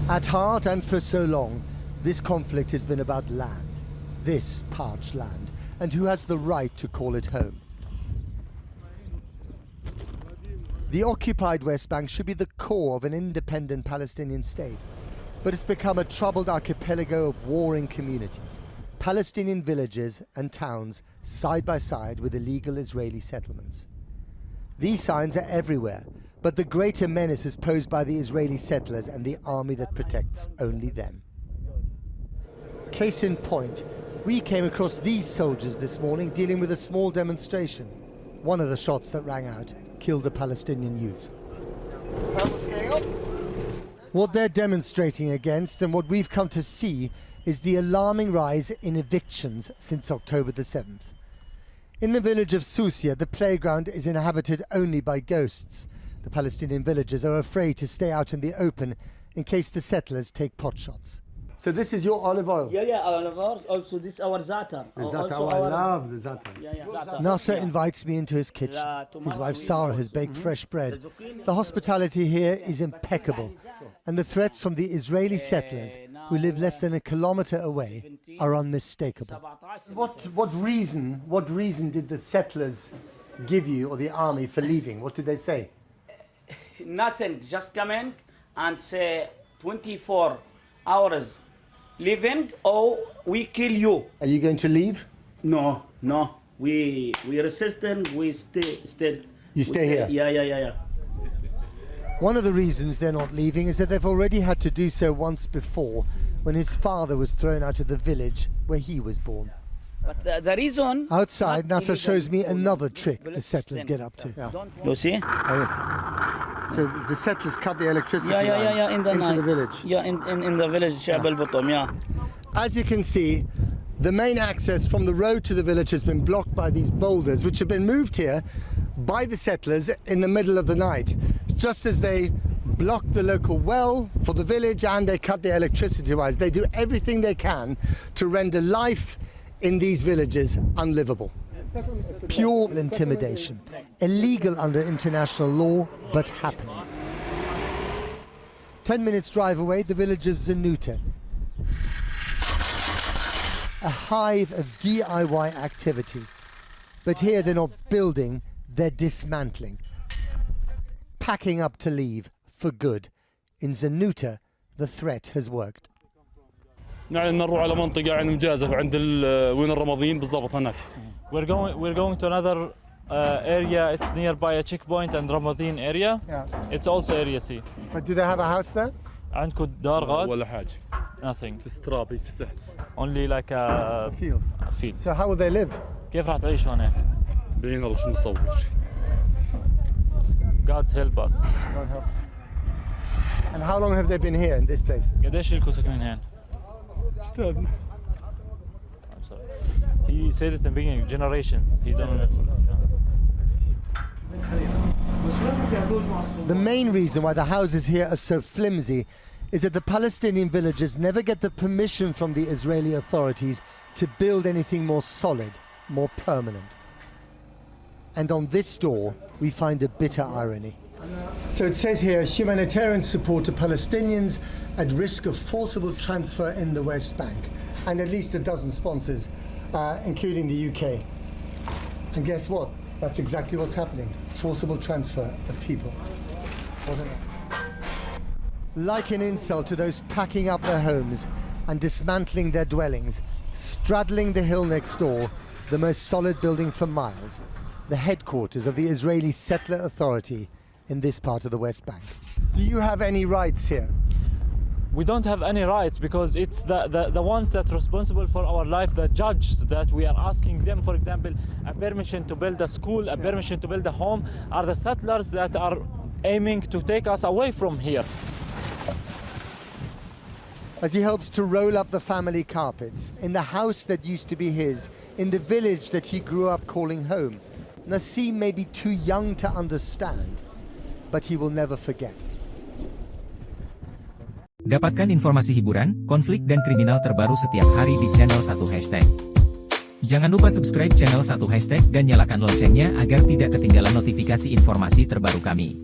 At heart, and for so long, this conflict has been about land, this parched land, and who has the right to call it home. The occupied West Bank should be the core of an independent Palestinian state, but it's become a troubled archipelago of warring communities, Palestinian villages and towns side by side with illegal Israeli settlements. These signs are everywhere, but the greater menace is posed by the Israeli settlers and the army that protects only them. Case in point, we came across these soldiers this morning dealing with a small demonstration. One of the shots that rang out killed a Palestinian youth. What's going on? What they're demonstrating against and what we've come to see is the alarming rise in evictions since October the 7th. In the village of Susia, the playground is inhabited only by ghosts. The Palestinian villagers are afraid to stay out in the open in case the settlers take potshots. So this is your olive oil? Yeah, olive oil. Also this our za'atar. I love the za'atar. Za'atar. Nasser invites me into his kitchen. His wife Sarah has baked fresh bread. The hospitality here is impeccable, and the threats from the Israeli settlers, who live less than a kilometer away, are unmistakable. What reason did the settlers give you, or the army, for leaving? What did they say? Nothing, just coming and say 24 hours leaving or we kill you. Are you going to leave? No. We resisting, we stay. You stay here? Yeah. One of the reasons they're not leaving is that they've already had to do so once before, when his father was thrown out of the village where he was born. But the reason... Outside, Nasser shows me another trick the settlers get up to. You see? Oh, yes. So the settlers cut the electricity lines into the village. Yeah, in the village, yeah. As you can see, the main access from the road to the village has been blocked by these boulders, which have been moved here by the settlers in the middle of the night, just as they block the local well for the village and they cut the electricity wires. They do everything they can to render life in these villages unlivable. Pure intimidation, illegal under international law, but happening. 10 minutes drive away, the village of Zanuta, a hive of DIY activity. But here they're not building, they're dismantling, packing up to leave for good. In Zanuta, the threat has worked. يعني نروح على منطقة عند مجازف عند وين الرماديين بالضبط هناك. We're going to another area. It's nearby a checkpoint and Ramadin area. Yeah. It's also area C. But do they have a house there? عندكم دار غاد؟ ولا حاجة. Nothing. في استرابي في السحل. Only like a field. Field. So how will they live? كيف راح تعيشوا هناك؟ بين الله شو نصور. God's help us. God help. And how long have they been here in this place? قديش لكم ساكنين هنا؟ استاذنا. I'm sorry. He said it in the beginning, generations. He don't remember. The main reason why the houses here are so flimsy is that the Palestinian villagers never get the permission from the Israeli authorities to build anything more solid, more permanent. And on this door, we find a bitter irony. So it says here, humanitarian support to Palestinians at risk of forcible transfer in the West Bank, and at least a dozen sponsors, including the UK. And guess what? That's exactly what's happening. Forcible transfer of people. Like an insult to those packing up their homes and dismantling their dwellings, straddling the hill next door, the most solid building for miles, the headquarters of the Israeli Settler Authority in this part of the West Bank. Do you have any rights here? We don't have any rights because it's the ones that are responsible for our life, the judge that we are asking them, for example, a permission to build a school, a permission to build a home, are the settlers that are aiming to take us away from here. As he helps to roll up the family carpets in the house that used to be his, in the village that he grew up calling home, Nassim may be too young to understand, but he will never forget. Dapatkan informasi hiburan, konflik dan kriminal terbaru setiap hari di channel 1 Hashtag. Jangan lupa subscribe channel 1 Hashtag dan nyalakan loncengnya agar tidak ketinggalan notifikasi informasi terbaru kami.